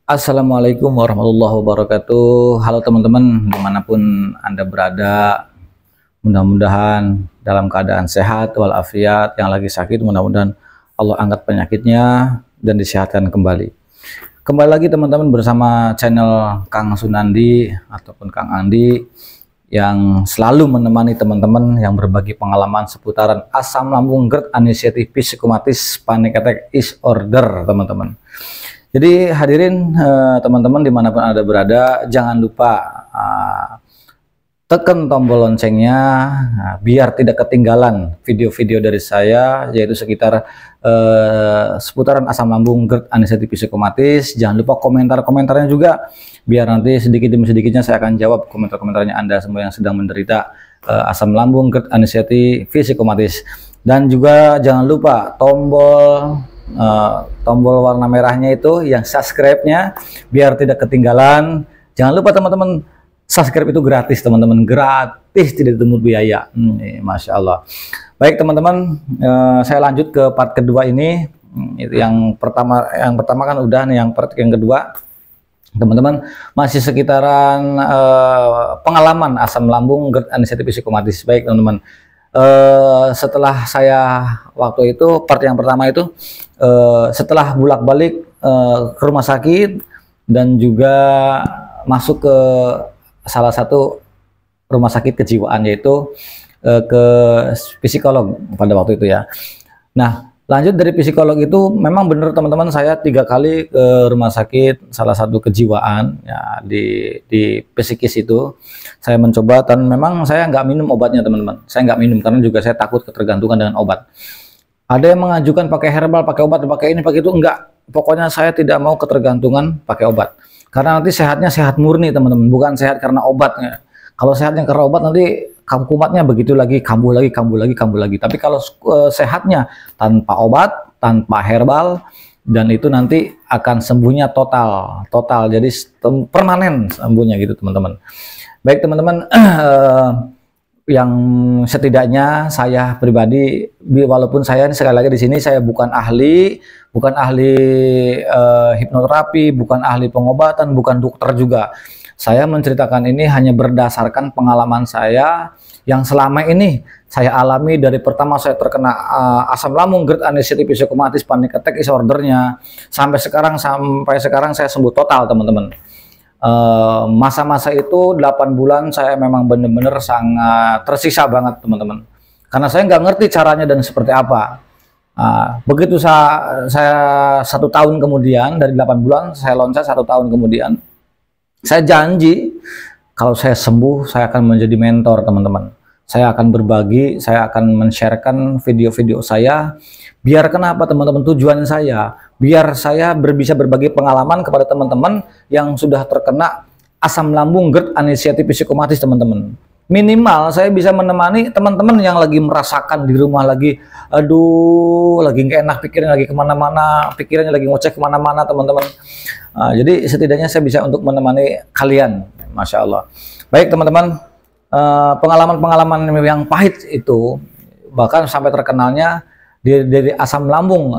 Assalamualaikum warahmatullahi wabarakatuh. Halo teman-teman, dimanapun Anda berada, mudah-mudahan dalam keadaan sehat walafiat. Yang lagi sakit, mudah-mudahan Allah angkat penyakitnya dan disehatkan kembali. Kembali lagi teman-teman bersama channel Kang Sunandi ataupun Kang Andi yang selalu menemani teman-teman yang berbagi pengalaman seputaran asam lambung, GERD, anxiety, psikomatis, panic attack, disorder teman-teman. Jadi hadirin teman-teman dimanapun Anda berada, jangan lupa tekan tombol loncengnya biar tidak ketinggalan video-video dari saya, yaitu sekitar seputaran asam lambung, GERD, anxiety, psikomatis. Jangan lupa komentar-komentarnya juga, biar nanti sedikit demi sedikitnya saya akan jawab komentar-komentarnya Anda semua yang sedang menderita asam lambung, GERD, anxiety, psikomatis. Dan juga jangan lupa tombol warna merahnya itu yang subscribe-nya biar tidak ketinggalan. Jangan lupa teman-teman, subscribe itu gratis teman-teman, gratis, tidak dipungut biaya. Masya Allah. Baik teman-teman, saya lanjut ke part kedua ini. Itu yang pertama kan udah nih, yang part yang kedua teman-teman masih sekitaran pengalaman asam lambung, GERD, anxiety, psikomatis. Baik teman-teman, setelah saya waktu itu part yang pertama itu setelah bolak-balik ke rumah sakit dan juga masuk ke salah satu rumah sakit kejiwaan, yaitu ke psikolog pada waktu itu ya. Nah, lanjut dari psikolog itu memang benar teman-teman, saya 3 kali ke rumah sakit salah satu kejiwaan ya, di psikis itu saya mencoba, dan memang saya nggak minum obatnya teman-teman. Saya nggak minum karena juga saya takut ketergantungan dengan obat. Ada yang mengajukan pakai herbal, pakai obat, pakai ini, pakai itu, enggak. Pokoknya saya tidak mau ketergantungan pakai obat. Karena nanti sehatnya sehat murni teman-teman, bukan sehat karena obatnya. Kalau sehatnya karena obat nanti kumatnya begitu lagi, kambuh lagi, kambuh lagi, kambuh lagi. Tapi kalau sehatnya tanpa obat, tanpa herbal, dan itu nanti akan sembuhnya total, jadi permanen sembuhnya gitu teman-teman. Baik teman-teman, yang setidaknya saya pribadi, walaupun saya ini sekali lagi di sini saya bukan ahli hipnoterapi, bukan ahli pengobatan, bukan dokter juga. Saya menceritakan ini hanya berdasarkan pengalaman saya yang selama ini saya alami dari pertama saya terkena asam lambung, GERD, anxiety, psikomatis, panic attack, disordernya sampai sekarang saya sembuh total teman-teman. Masa-masa itu 8 bulan saya memang benar-benar sangat tersisa banget teman-teman, karena saya nggak ngerti caranya dan seperti apa. Begitu saya 1 tahun kemudian, dari 8 bulan saya loncat 1 tahun kemudian, saya janji kalau saya sembuh saya akan menjadi mentor teman-teman. Saya akan berbagi, saya akan men-sharekan video-video saya. Biar kenapa teman-teman, tujuan saya biar saya bisa berbagi pengalaman kepada teman-teman yang sudah terkena asam lambung, GERD, anxiety, psikomatis teman-teman. Minimal saya bisa menemani teman-teman yang lagi merasakan di rumah, lagi aduh, lagi nggak enak pikiran, lagi kemana-mana, pikirannya lagi ngoceh kemana-mana teman-teman. Jadi setidaknya saya bisa untuk menemani kalian, Masya Allah. Baik teman-teman, pengalaman-pengalaman yang pahit itu, bahkan sampai terkenalnya dari asam lambung,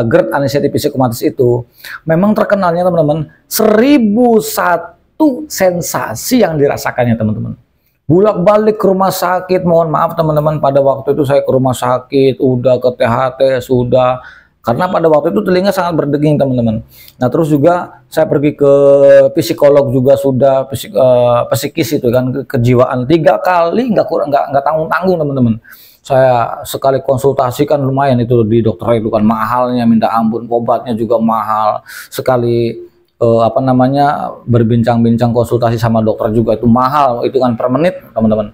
GERD, anxiety, psikomatis itu memang terkenalnya teman-teman 1001 sensasi yang dirasakannya teman-teman. Bolak-balik ke rumah sakit, mohon maaf teman-teman, pada waktu itu saya ke rumah sakit, udah ke THT, sudah, karena pada waktu itu telinga sangat berdeging teman-teman. Nah terus juga saya pergi ke psikolog juga sudah, psikis itu kan, kejiwaan 3 kali, nggak tanggung-tanggung teman-teman. Saya sekali konsultasi kan lumayan itu di dokter, itu kan mahalnya minta ampun, obatnya juga mahal. Sekali berbincang-bincang konsultasi sama dokter juga itu mahal, itu kan per menit teman-teman.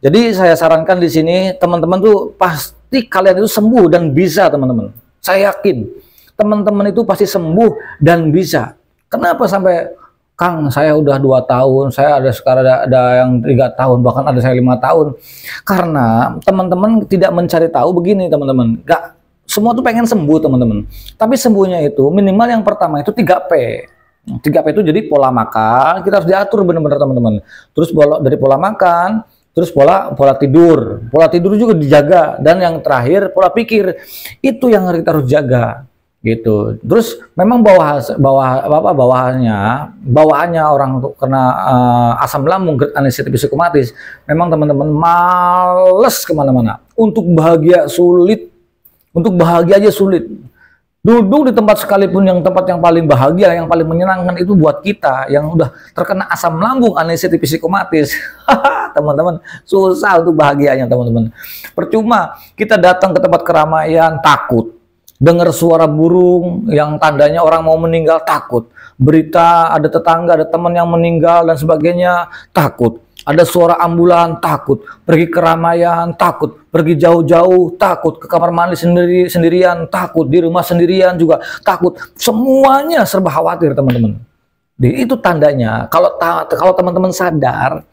Jadi saya sarankan di sini teman-teman tuh pasti kalian itu sembuh dan bisa teman-teman. Saya yakin teman-teman itu pasti sembuh dan bisa. Kenapa sampai Kang, saya udah 2 tahun, saya ada sekarang ada yang 3 tahun, bahkan ada saya 5 tahun. Karena teman-teman tidak mencari tahu begini teman-teman. Gak semua tuh pengen sembuh teman-teman. Tapi sembuhnya itu minimal yang pertama itu 3P. 3P itu jadi pola makan, kita harus diatur benar-benar teman-teman. Terus dari pola makan, terus pola tidur juga dijaga, dan yang terakhir pola pikir. Itu yang kita harus jaga. gitu. Terus memang bawahannya orang tuh kena asam lambung, GERD, anestesi psikomatis, memang teman-teman males kemana-mana. Untuk bahagia sulit, untuk bahagia aja sulit. Duduk di tempat sekalipun, yang tempat yang paling bahagia, yang paling menyenangkan itu buat kita yang udah terkena asam lambung, anestesi psikomatis. Teman-teman, susah untuk bahagianya teman-teman. Percuma kita datang ke tempat keramaian takut. Dengar suara burung yang tandanya orang mau meninggal, takut. Berita ada tetangga, ada teman yang meninggal dan sebagainya, takut. Ada suara ambulan, takut. Pergi ke keramaian, takut. Pergi jauh-jauh, takut. Ke kamar mandi sendirian, takut. Di rumah sendirian juga takut. Semuanya serba khawatir teman-teman. Itu tandanya kalau teman-teman sadar,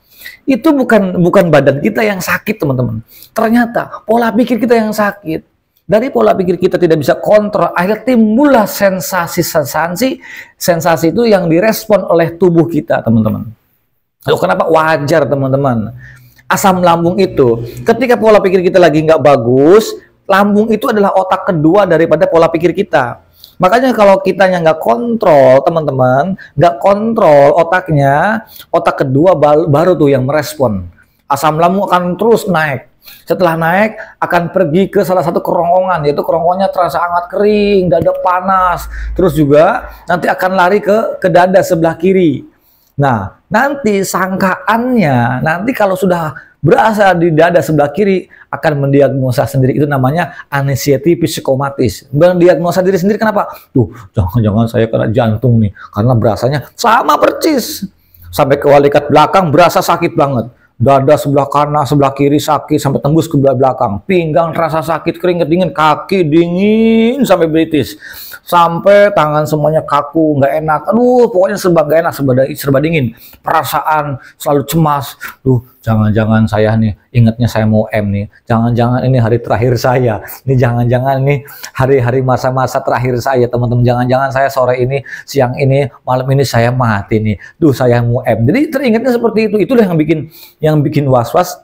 itu bukan badan kita yang sakit teman-teman. Ternyata pola pikir kita yang sakit. Dari pola pikir kita tidak bisa kontrol, akhirnya timbullah sensasi itu yang direspon oleh tubuh kita, teman-teman. Lalu kenapa wajar, teman-teman? Asam lambung itu, ketika pola pikir kita lagi nggak bagus, lambung itu adalah otak kedua daripada pola pikir kita. Makanya kalau kitanya nggak kontrol, teman-teman, nggak kontrol otaknya, otak kedua baru tuh yang merespon. Asam lambung akan terus naik. Setelah naik, akan pergi ke salah satu kerongkongan, yaitu kerongkongannya terasa sangat kering, dada panas. Terus juga nanti akan lari ke dada sebelah kiri. Nah, nanti sangkaannya, nanti kalau sudah berasa di dada sebelah kiri, akan mendiagnosa sendiri. Itu namanya anestesi psikomatis. Mendiagnosa diri sendiri kenapa? Tuh, jangan-jangan saya kena jantung nih, karena berasanya sama percis. Sampai ke walikat belakang berasa sakit banget. Dada sebelah kanan, sebelah kiri sakit sampai tembus ke belakang. Pinggang terasa sakit, keringet dingin, kaki dingin sampai beritis. Sampai tangan semuanya kaku, nggak enak. Aduh, pokoknya serba nggak enak, serba dingin. Perasaan selalu cemas. Duh, jangan-jangan saya nih, ingatnya saya mau M nih. Jangan-jangan ini hari terakhir saya. Ini jangan-jangan ini hari-hari masa-masa terakhir saya, teman-teman. Jangan-jangan saya sore ini, siang ini, malam ini saya mati nih. Duh, saya mau M. Jadi teringatnya seperti itu. Itulah yang bikin was-was,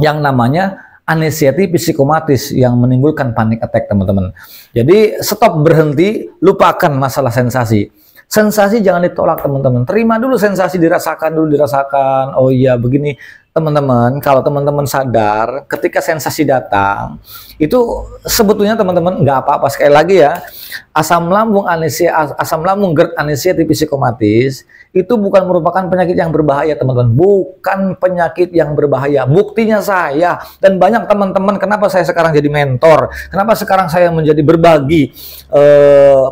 yang namanya anestesi psikomatis, yang menimbulkan panic attack, teman-teman. Jadi stop, berhenti, lupakan masalah sensasi. Sensasi jangan ditolak, teman-teman. Terima dulu sensasi, dirasakan dulu, dirasakan. Oh iya, begini, teman-teman. Kalau teman-teman sadar, ketika sensasi datang, itu sebetulnya teman-teman nggak apa-apa. Sekali lagi ya, asam lambung GERD, anestesi psikomatis, itu bukan merupakan penyakit yang berbahaya, teman-teman. Bukan penyakit yang berbahaya. Buktinya saya dan banyak teman-teman, kenapa saya sekarang jadi mentor, kenapa sekarang saya menjadi berbagi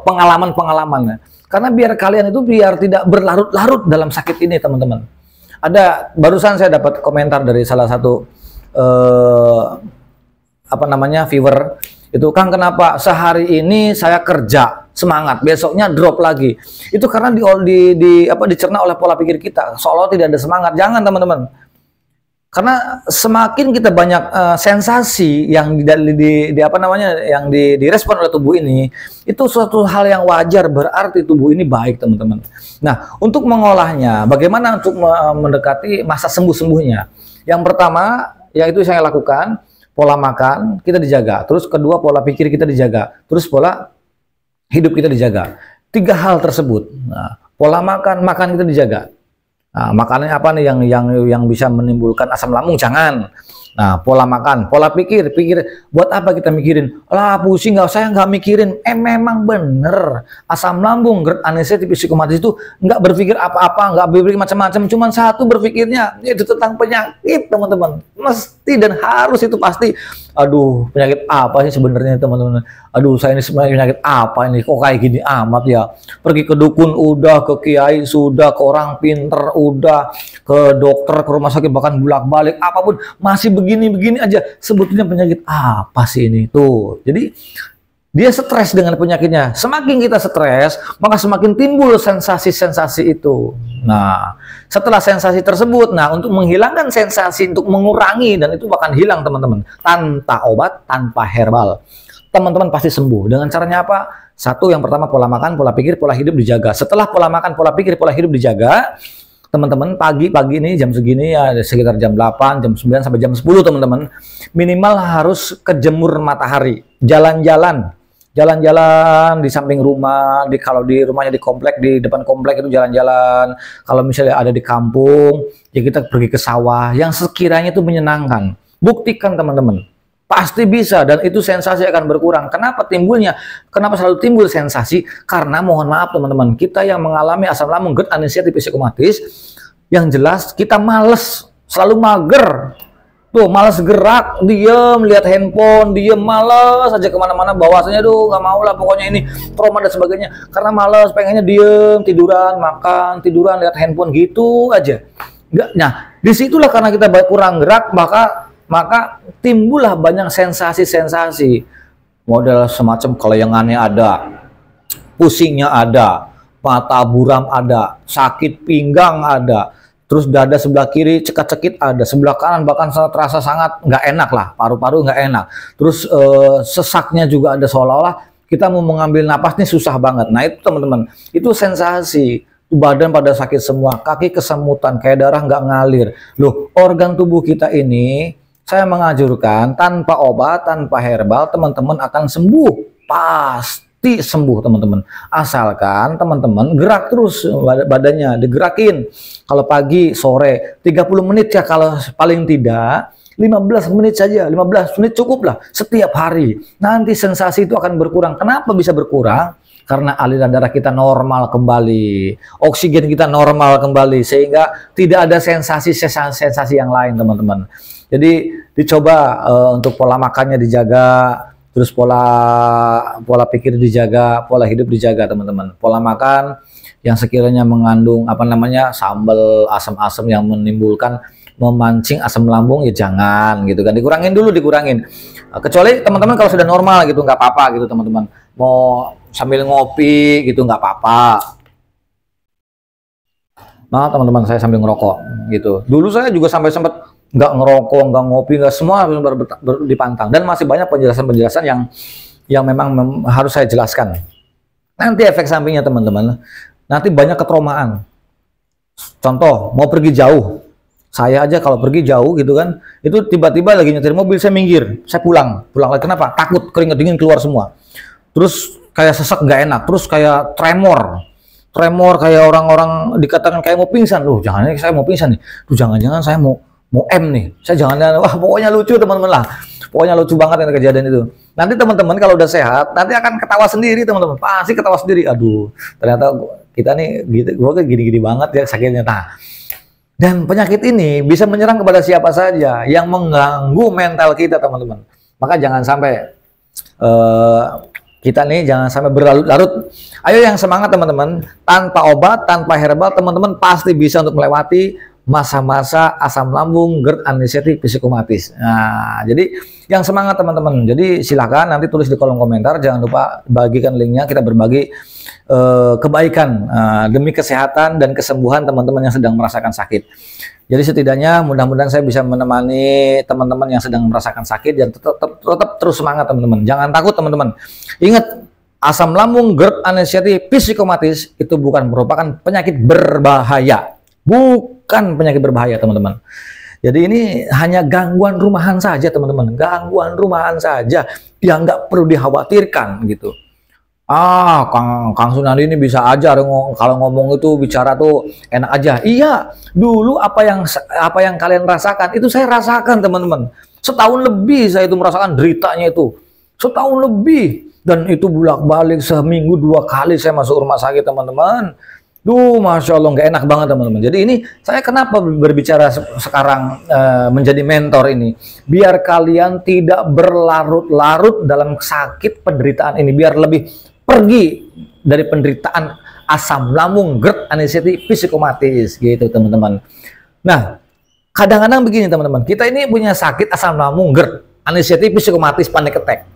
pengalaman-pengalaman. Karena biar kalian itu biar tidak berlarut-larut dalam sakit ini, teman-teman. Ada, barusan saya dapat komentar dari salah satu viewer itu, Kang, kenapa sehari ini saya kerja semangat, besoknya drop lagi? Itu karena dicerna oleh pola pikir kita, seolah tidak ada semangat. Jangan, teman-teman. Karena semakin kita banyak sensasi yang direspon oleh tubuh ini, itu suatu hal yang wajar, berarti tubuh ini baik, teman-teman. Nah, untuk mengolahnya, bagaimana untuk mendekati masa sembuh-sembuhnya? Yang pertama, yaitu saya lakukan, pola makan kita dijaga. Terus kedua, pola pikir kita dijaga. Terus pola hidup kita dijaga. 3 hal tersebut. Nah, pola makan kita dijaga. Nah, makanannya apa nih yang bisa menimbulkan asam lambung? Jangan. Nah, pola makan, pola pikir buat apa kita mikirin? Lah, pusing, saya nggak mikirin. Memang bener, asam lambung, GERD, anestesi psikomatis itu nggak berpikir apa-apa, nggak berpikir macam-macam, cuman satu berpikirnya, yaitu tentang penyakit, teman-teman. Mesti dan harus itu pasti. Aduh, penyakit apa sih sebenarnya, teman-teman? Aduh, saya ini sebenarnya penyakit apa ini? Kok kayak gini amat ya? Pergi ke dukun udah, ke kiai sudah, ke orang pinter udah, ke dokter, ke rumah sakit, bahkan bolak-balik, apapun masih begini-begini aja. Sebetulnya penyakit apa sih ini? Tuh, jadi dia stres dengan penyakitnya. Semakin kita stres, maka semakin timbul sensasi-sensasi itu. Nah, setelah sensasi tersebut, untuk menghilangkan sensasi, untuk mengurangi, dan itu bahkan hilang, teman-teman, tanpa obat, tanpa herbal, teman-teman pasti sembuh. Dengan caranya apa? Satu, yang pertama, pola makan, pola pikir, pola hidup dijaga. Setelah pola makan, pola pikir, pola hidup dijaga, teman-teman, pagi ini jam segini ya, sekitar jam 8, jam 9 sampai jam 10, teman-teman, minimal harus kejemur matahari, jalan-jalan jalan-jalan di samping rumah, kalau di rumahnya di komplek, di depan komplek itu jalan-jalan. Kalau misalnya ada di kampung, ya kita pergi ke sawah yang sekiranya itu menyenangkan. Buktikan teman-teman, pasti bisa, dan itu sensasi akan berkurang. Kenapa selalu timbul sensasi? Karena mohon maaf teman-teman, kita yang mengalami asam lambung, GERD, anestesia psikomatis, yang jelas kita males, selalu mager. Tuh, malas gerak, diem, lihat handphone, diem, malas aja kemana-mana, bahwasanya nggak mau lah pokoknya ini trauma dan sebagainya. Karena malas, pengennya diem, tiduran, makan, tiduran, lihat handphone gitu aja. Nah, disitulah karena kita kurang gerak, maka timbullah banyak sensasi-sensasi. Model semacam kelengannya ada, pusingnya ada, mata buram ada, sakit pinggang ada, terus dada sebelah kiri cekat-cekit ada, sebelah kanan bahkan terasa sangat nggak enak lah, paru-paru nggak enak. Terus sesaknya juga ada, seolah-olah kita mau mengambil napas nih susah banget. Nah itu teman-teman, itu sensasi. Badan pada sakit semua, kaki kesemutan, kayak darah nggak ngalir. Loh, organ tubuh kita ini, saya menganjurkan tanpa obat, tanpa herbal, teman-teman akan sembuh. Pasti sembuh teman-teman, asalkan teman-teman gerak terus badannya, digerakin. Kalau pagi, sore, 30 menit ya, kalau paling tidak 15 menit saja, 15 menit cukup lah setiap hari. Nanti sensasi itu akan berkurang. Kenapa bisa berkurang? Karena aliran darah kita normal kembali, oksigen kita normal kembali, sehingga tidak ada sensasi yang lain teman-teman. Jadi dicoba untuk pola makannya dijaga, terus pola pikir dijaga, pola hidup dijaga teman-teman. Pola makan yang sekiranya mengandung sambal asam-asam yang memancing asam lambung, ya jangan gitu kan, dikurangin dulu, kecuali teman-teman kalau sudah normal gitu nggak apa-apa gitu teman-teman, mau sambil ngopi gitu nggak apa-apa. Nah teman-teman, saya sambil ngerokok gitu. Dulu saya juga sampai sempat nggak ngerokok, nggak ngopi, nggak, semua dipantang, dan masih banyak penjelasan-penjelasan yang memang harus saya jelaskan. Nanti efek sampingnya teman-teman, nanti banyak ketraumaan. Contoh, mau pergi jauh, saya aja kalau pergi jauh gitu kan, itu tiba-tiba lagi nyetir mobil, saya minggir, saya pulang lagi. Kenapa? Takut keringat dingin keluar semua, terus kayak sesak nggak enak, terus kayak tremor kayak orang-orang dikatakan kayak mau pingsan. Loh, jangan saya mau pingsan nih, jangan-jangan saya mau M nih, saya jangan-jangan, wah pokoknya lucu teman-teman lah, pokoknya lucu banget yang kejadian itu. Nanti teman-teman kalau udah sehat, nanti akan ketawa sendiri teman-teman, pasti ketawa sendiri. Aduh, ternyata kita nih gitu, gua gini-gini banget ya sakitnya. Nah, dan penyakit ini bisa menyerang kepada siapa saja yang mengganggu mental kita teman-teman. Maka jangan sampai kita nih jangan sampai berlarut-larut. Ayo yang semangat teman-teman, tanpa obat, tanpa herbal, teman-teman pasti bisa untuk melewati masa-masa asam lambung, GERD, anestesia psikomatis. Nah, jadi yang semangat teman-teman. Jadi silahkan nanti tulis di kolom komentar, jangan lupa bagikan linknya, kita berbagi kebaikan demi kesehatan dan kesembuhan teman-teman yang sedang merasakan sakit. Jadi setidaknya mudah-mudahan saya bisa menemani teman-teman yang sedang merasakan sakit, dan tetap terus semangat teman-teman. Jangan takut teman-teman. Ingat, asam lambung, GERD, anestesia psikomatis itu bukan merupakan penyakit berbahaya. Bukan penyakit berbahaya teman-teman. Jadi ini hanya gangguan rumahan saja teman-teman. Gangguan rumahan saja yang nggak perlu dikhawatirkan gitu. Kang Sunandi ini bisa aja kalau ngomong itu bicara tuh enak aja. Iya, dulu apa yang kalian rasakan itu saya rasakan teman-teman. Setahun lebih saya itu merasakan deritanya itu. Setahun lebih, dan itu bolak-balik seminggu 2 kali saya masuk rumah sakit teman-teman. Masya Allah, nggak enak banget teman-teman. Jadi ini saya kenapa berbicara sekarang menjadi mentor ini, biar kalian tidak berlarut-larut dalam sakit penderitaan ini, biar lebih pergi dari penderitaan asam lambung, GERD, anestesia psikomatis gitu teman-teman. Nah, kadang-kadang begini teman-teman, kita ini punya sakit asam lambung, GERD, anestesia psikomatis, panic attack.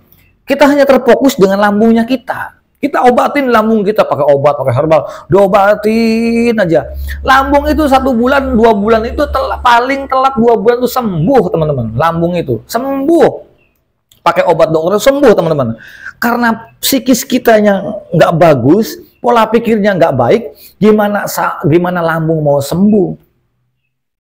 Kita hanya terfokus dengan lambungnya kita. Kita obatin lambung kita pakai obat, pakai herbal, diobatin aja. Lambung itu 1 bulan, 2 bulan itu paling telat 2 bulan itu sembuh teman-teman. Lambung itu sembuh, pakai obat dokter sembuh teman-teman. Karena psikis kita yang nggak bagus, pola pikirnya nggak baik, gimana lambung mau sembuh?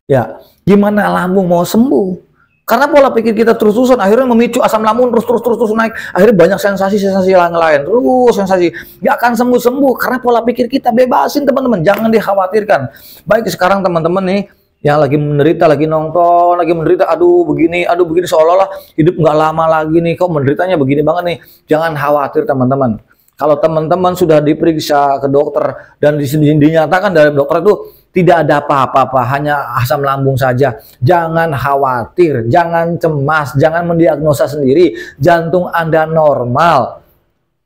Ya, gimana lambung mau sembuh? Karena pola pikir kita terus-terusan akhirnya memicu asam lambung terus naik. Akhirnya banyak sensasi-sensasi yang lain. Terus sensasi. Nggak akan sembuh-sembuh karena pola pikir kita. Bebasin teman-teman, jangan dikhawatirkan. Baik sekarang teman-teman nih yang lagi menderita, lagi nonton, lagi menderita, aduh begini, seolah-olah hidup nggak lama lagi nih, kok menderitanya begini banget nih. Jangan khawatir teman-teman. Kalau teman-teman sudah diperiksa ke dokter dan dinyatakan dari dokter itu tidak ada apa-apa, hanya asam lambung saja. Jangan khawatir, jangan cemas, jangan mendiagnosa sendiri. Jantung Anda normal,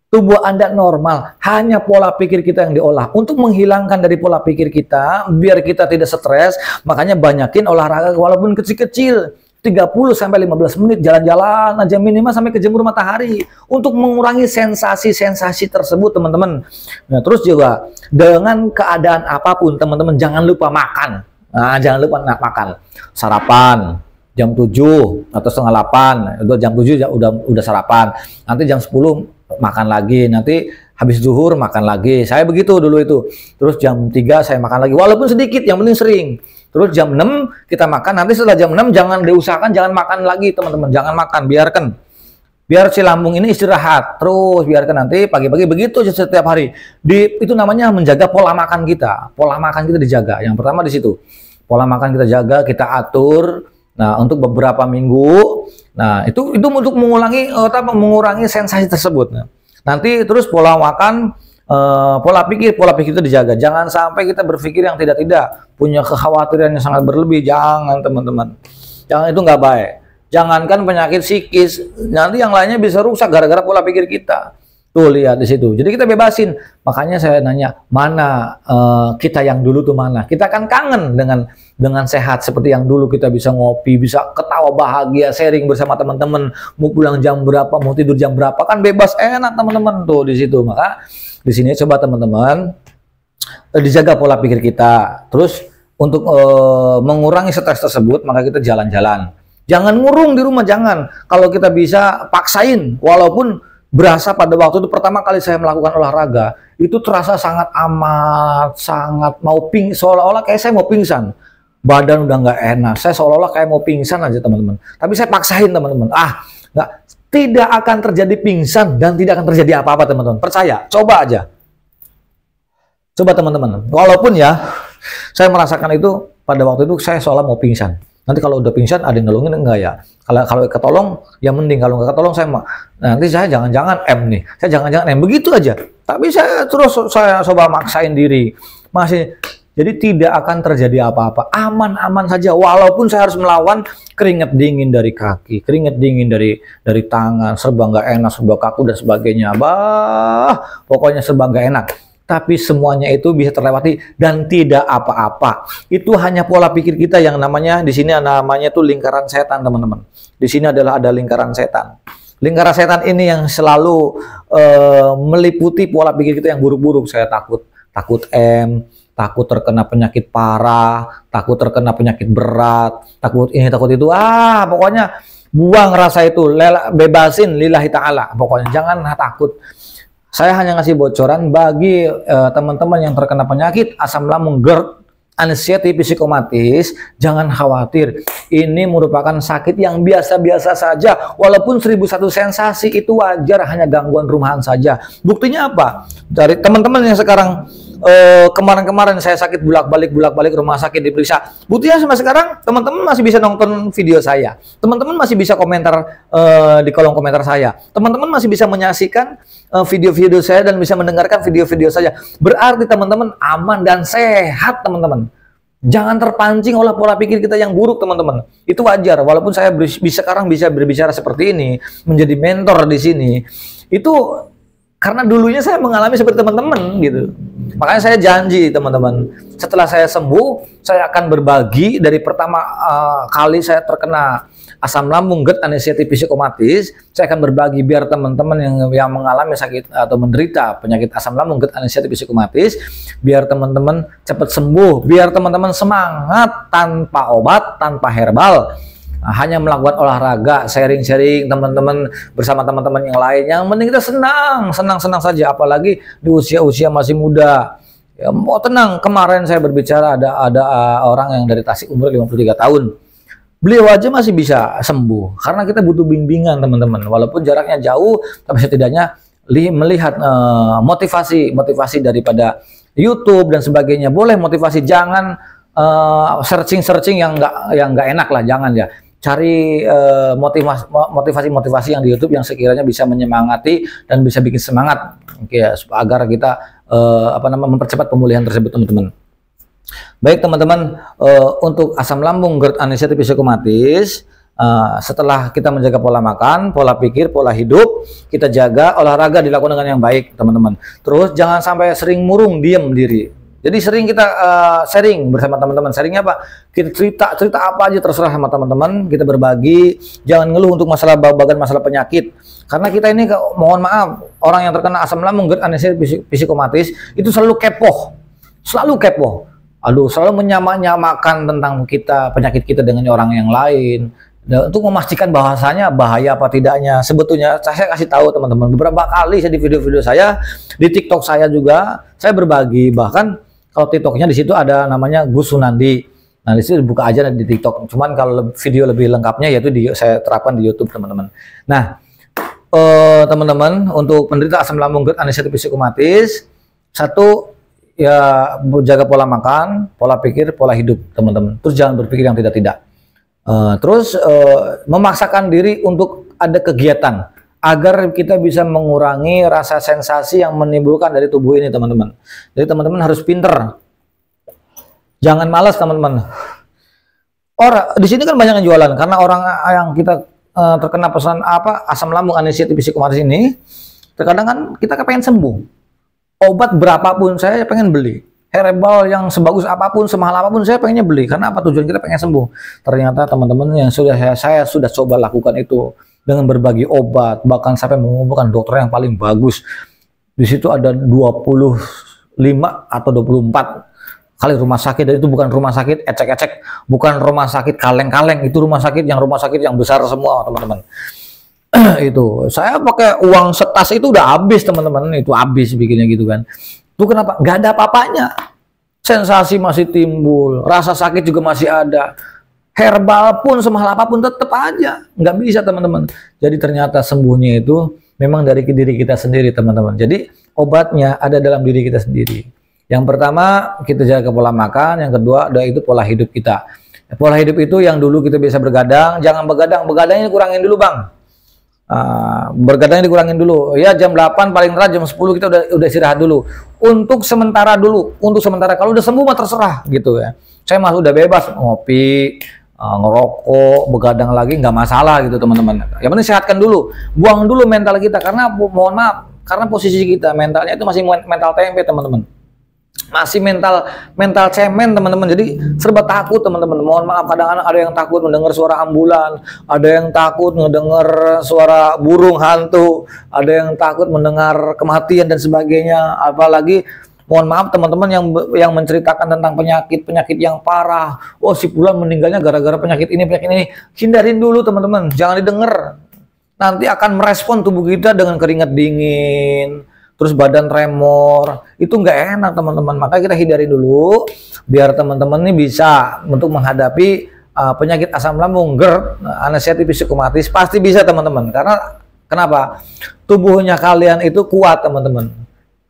tubuh Anda normal, hanya pola pikir kita yang diolah. Untuk menghilangkan dari pola pikir kita, biar kita tidak stres, makanya banyakin olahraga walaupun kecil-kecil. 30-15 menit jalan-jalan aja minimal sampai kejemur matahari untuk mengurangi sensasi-sensasi tersebut teman-teman. Nah terus juga dengan keadaan apapun teman-teman jangan lupa makan. Nah jangan lupa makan. Sarapan jam 7 atau setengah 8 itu jam 7 udah sarapan. Nanti jam 10 makan lagi. Nanti habis zuhur makan lagi. Saya begitu dulu itu. Terus jam 3 saya makan lagi walaupun sedikit yang penting sering. Terus jam 6 kita makan, nanti setelah jam 6 jangan diusahakan jangan makan lagi teman-teman, jangan makan, biarkan. Biar si lambung ini istirahat, terus biarkan nanti pagi-pagi begitu setiap hari. Itu namanya menjaga pola makan kita. Pola makan kita dijaga. Yang pertama di situ. Pola makan kita jaga, kita atur. Nah, untuk beberapa minggu. Nah, itu untuk mengurangi sensasi tersebut. Nah, nanti terus pola makan pola pikir itu dijaga. Jangan sampai kita berpikir yang tidak punya kekhawatiran yang sangat berlebih. Jangan teman-teman, jangan, itu nggak baik. Jangankan penyakit psikis, nanti yang lainnya bisa rusak gara-gara pola pikir kita. Tuh lihat di situ. Jadi kita bebasin. Makanya saya nanya, mana kita yang dulu tuh mana? Kita akan kangen dengan sehat seperti yang dulu, kita bisa ngopi, bisa ketawa bahagia, sharing bersama teman-teman. Mau pulang jam berapa, mau tidur jam berapa, kan bebas, enak teman-teman tuh di situ. Maka di sini coba teman-teman dijaga pola pikir kita. Terus untuk mengurangi stres tersebut, maka kita jalan-jalan. Jangan ngurung di rumah, jangan. Kalau kita bisa paksain, walaupun berasa pada waktu itu pertama kali saya melakukan olahraga, itu terasa sangat amat, sangat mau seolah-olah kayak saya mau pingsan. Badan udah nggak enak, saya seolah-olah kayak mau pingsan aja teman-teman. Tapi saya paksain teman-teman. Tidak akan terjadi pingsan dan tidak akan terjadi apa-apa teman-teman. Percaya, coba aja. Coba teman-teman. Walaupun ya, saya merasakan itu pada waktu itu saya seolah mau pingsan. Nanti kalau udah pingsan ada yang nolongin enggak ya? Kalau ketolong ya mending, kalau nggak ketolong nanti saya jangan-jangan nih. Saya jangan-jangan begitu aja. Tapi saya coba maksain diri. Jadi tidak akan terjadi apa-apa, aman-aman saja. Walaupun saya harus melawan keringat dingin dari kaki, keringat dingin dari tangan, serba nggak enak, serba kaku dan sebagainya. Pokoknya serba nggak enak. Tapi semuanya itu bisa terlewati dan tidak apa-apa. Itu hanya pola pikir kita yang namanya di sini namanya tuh lingkaran setan teman-teman. Di sini ada lingkaran setan. Lingkaran setan ini yang selalu meliputi pola pikir kita yang buruk-buruk. Saya takut takut terkena penyakit parah, takut terkena penyakit berat, takut ini, takut itu. Pokoknya buang rasa itu, bebasin lillahi ta'ala. Pokoknya jangan takut. Saya hanya ngasih bocoran bagi teman-teman yang terkena penyakit asam lambung, GERD, anxiety psikomatis, jangan khawatir. Ini merupakan sakit yang biasa-biasa saja. Walaupun 1001 sensasi itu wajar, hanya gangguan rumahan saja. Buktinya apa? Dari teman-teman yang sekarang kemarin-kemarin saya sakit bolak-balik rumah sakit diperiksa. Buktinya sampai sekarang teman-teman masih bisa nonton video saya. Teman-teman masih bisa komentar di kolom komentar saya. Teman-teman masih bisa menyaksikan video-video saya dan bisa mendengarkan video-video saya. Berarti teman-teman aman dan sehat teman-teman. Jangan terpancing oleh pola pikir kita yang buruk teman-teman. Itu wajar. Walaupun saya sekarang bisa berbicara seperti ini, menjadi mentor di sini, itu karena dulunya saya mengalami seperti teman-teman gitu. Makanya saya janji teman-teman, setelah saya sembuh, saya akan berbagi dari pertama kali saya terkena asam lambung, GERD, anxiety psikomatis. Saya akan berbagi biar teman-teman yang mengalami sakit atau menderita penyakit asam lambung, GERD, anxiety psikomatis, biar teman-teman cepat sembuh, biar teman-teman semangat tanpa obat, tanpa herbal. Hanya melakukan olahraga, sharing-sharing teman-teman bersama teman-teman yang lain. Yang penting kita senang saja, apalagi di usia-usia masih muda. Ya, mau tenang. Kemarin saya berbicara ada orang yang dari Tasik umur 53 tahun. beliau aja masih bisa sembuh karena kita butuh bimbingan teman-teman, walaupun jaraknya jauh tapi setidaknya melihat motivasi daripada YouTube dan sebagainya. Boleh motivasi, jangan searching yang nggak enak lah, jangan ya. Cari motivasi yang di YouTube yang sekiranya bisa menyemangati dan bisa bikin semangat, ya, agar kita mempercepat pemulihan tersebut, teman-teman. Baik teman-teman, untuk asam lambung, GERD, anestesia psikosomatis, setelah kita menjaga pola makan, pola pikir, pola hidup, kita jaga, olahraga dilakukan dengan yang baik, teman-teman. Terus jangan sampai sering murung, diam diri. Jadi sering kita sharing bersama teman-teman. Sharingnya apa? Kita cerita apa aja terserah sama teman-teman. Kita berbagi, jangan ngeluh untuk masalah bagan, masalah penyakit. Karena kita ini, mohon maaf, orang yang terkena asam lambung, GERD, anestesia psikosomatis itu selalu kepo, aduh, selalu menyamakan tentang penyakit kita dengan orang yang lain. Dan untuk memastikan bahasanya bahaya apa tidaknya, sebetulnya saya kasih tahu teman-teman, beberapa kali saya di video-video saya, di TikTok saya juga, saya berbagi. Bahkan kalau TikToknya di situ ada namanya Gus Sunandi. Nah, di situ buka aja di TikTok. Cuman kalau video lebih lengkapnya yaitu saya terapkan di YouTube, teman-teman. Nah, teman-teman, untuk penderita asam lambung, GERD, anestesia psikosomatis, satu, ya, jaga pola makan, pola pikir, pola hidup, teman-teman. Terus jangan berpikir yang tidak-tidak. Terus memaksakan diri untuk ada kegiatan agar kita bisa mengurangi rasa sensasi yang menimbulkan dari tubuh ini, teman-teman. Jadi teman-teman harus pinter, jangan malas, teman-teman. Di sini kan banyak yang jualan karena orang yang kita terkena asam lambung, anestesia psikosomatis ini, terkadang kan kita kepengen sembuh. Obat berapapun saya pengen beli, herbal yang sebagus apapun, semahal apapun saya pengennya beli. Karena apa? Tujuan kita pengen sembuh. Ternyata teman-teman yang saya sudah coba lakukan itu dengan berbagi obat, bahkan sampai mengumpulkan dokter yang paling bagus. Di situ ada 25 atau 24 kali rumah sakit, dan itu bukan rumah sakit ecek-ecek, bukan rumah sakit kaleng-kaleng, itu rumah sakit yang besar semua, teman-teman. Itu saya pakai uang setas itu udah habis, teman-teman. Itu habis bikinnya gitu kan. Itu kenapa? Nggak ada apa-apanya, sensasi masih timbul, rasa sakit juga masih ada, herbal pun semahal apapun tetap aja nggak bisa, teman-teman. Jadi ternyata sembuhnya itu memang dari diri kita sendiri, teman-teman. Jadi obatnya ada dalam diri kita sendiri. Yang pertama, kita jaga pola makan. Yang kedua, itu pola hidup kita. Pola hidup itu yang dulu kita bisa bergadang, jangan begadangnya kurangin dulu, Bang. Bergadangnya dikurangin dulu ya, jam 8 paling telat jam 10 kita udah istirahat dulu untuk sementara kalau udah sembuh mah terserah gitu ya. Saya mah udah bebas ngopi, ngerokok, begadang lagi nggak masalah gitu, teman-teman. Yang penting sehatkan dulu, buang dulu mental kita, karena mohon maaf, karena posisi kita mentalnya itu masih mental tempe, teman-teman. Masih mental cemen, teman-teman. Jadi serba takut, teman-teman. Mohon maaf, kadang-kadang ada yang takut mendengar suara ambulan, ada yang takut mendengar suara burung hantu, ada yang takut mendengar kematian dan sebagainya. Apalagi mohon maaf teman-teman yang menceritakan tentang penyakit yang parah. Oh, si fulan meninggalnya gara-gara penyakit ini. Hindarin dulu, teman-teman. Jangan didengar. Nanti akan merespon tubuh kita dengan keringat dingin, terus badan tremor. Itu nggak enak, teman-teman. Maka kita hindari dulu biar teman-teman ini bisa untuk menghadapi penyakit asam lambung, GERD, anestesia psikosomatis. Pasti bisa, teman-teman. Karena kenapa? Tubuhnya kalian itu kuat, teman-teman.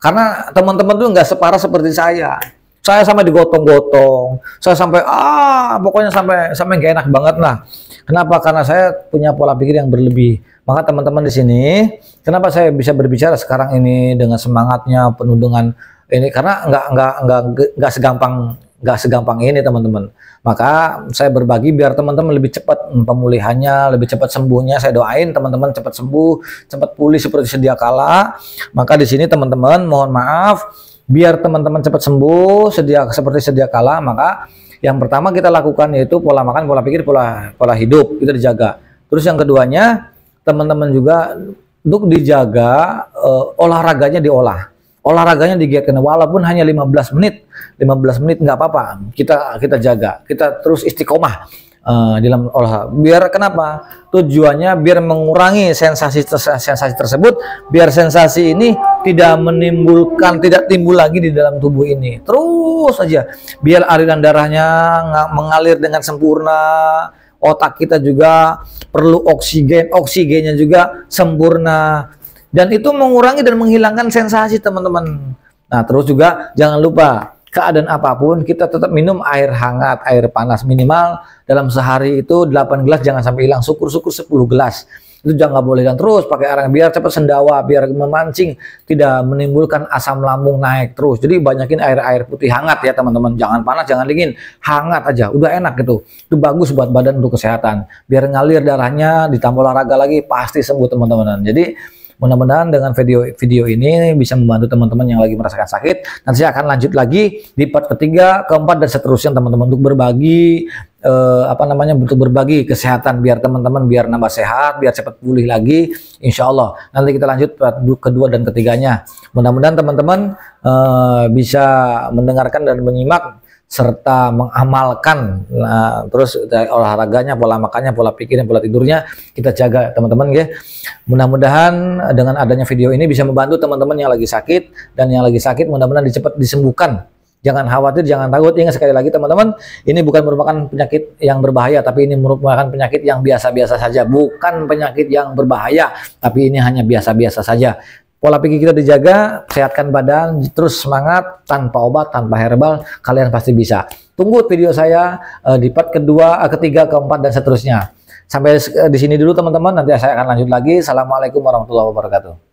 Karena teman-teman tuh nggak separah seperti saya. Saya sampai digotong-gotong, saya sampai pokoknya sampai nggak enak banget lah. Kenapa? Karena saya punya pola pikir yang berlebih. Maka teman-teman di sini, kenapa saya bisa berbicara sekarang ini dengan semangatnya, penuh dengan ini, karena nggak segampang ini, teman-teman. Maka saya berbagi biar teman-teman lebih cepat pemulihannya, lebih cepat sembuhnya. Saya doain teman-teman cepat sembuh, cepat pulih seperti sedia kala. Maka di sini teman-teman, mohon maaf, biar teman-teman cepat sembuh seperti sedia kala, maka yang pertama kita lakukan yaitu pola makan, pola pikir, pola hidup kita dijaga. Terus yang keduanya, teman-teman juga untuk dijaga olahraganya diolah. Olahraganya digiatkan walaupun hanya 15 menit nggak apa-apa. Kita jaga, kita terus istiqomah dalam olahraga. Biar kenapa? Tujuannya biar mengurangi sensasi tersebut, biar sensasi ini tidak timbul lagi di dalam tubuh ini. Terus saja biar aliran darahnya mengalir dengan sempurna, otak kita juga perlu oksigen, oksigennya juga sempurna. Dan itu mengurangi dan menghilangkan sensasi teman-teman. Nah terus juga jangan lupa, keadaan apapun kita tetap minum air hangat, air panas minimal dalam sehari itu 8 gelas, jangan sampai hilang, syukur-syukur 10 gelas. Itu jangan boleh, dan terus pakai air biar cepat sendawa, biar memancing, tidak menimbulkan asam lambung naik terus. Jadi banyakin air putih hangat ya teman-teman, jangan panas, jangan dingin, hangat aja, udah enak gitu. Itu bagus buat badan untuk kesehatan, biar ngalir darahnya, ditambah olahraga lagi pasti sembuh teman-teman. Jadi mudah-mudahan dengan video ini bisa membantu teman-teman yang lagi merasakan sakit. Nanti saya akan lanjut lagi di part ketiga, keempat, dan seterusnya teman-teman, untuk berbagi untuk berbagi kesehatan, biar teman-teman biar nambah sehat, biar cepat pulih lagi. Insya Allah nanti kita lanjut part kedua dan ketiganya. Mudah-mudahan teman-teman bisa mendengarkan dan menyimak serta mengamalkan. Nah, terus olahraganya, pola makannya, pola pikirnya, pola tidurnya kita jaga teman-teman ya. Mudah-mudahan dengan adanya video ini bisa membantu teman-teman yang lagi sakit, dan yang lagi sakit mudah-mudahan cepat disembuhkan. Jangan khawatir, jangan takut. Ingat sekali lagi teman-teman, ini bukan merupakan penyakit yang berbahaya, tapi ini merupakan penyakit yang biasa-biasa saja. Bukan penyakit yang berbahaya, tapi ini hanya biasa-biasa saja. Pola pikir kita dijaga, sehatkan badan, terus semangat, tanpa obat, tanpa herbal, kalian pasti bisa. Tunggu video saya di part kedua, ketiga, keempat, dan seterusnya. Sampai di sini dulu teman-teman, nanti saya akan lanjut lagi. Assalamualaikum warahmatullahi wabarakatuh.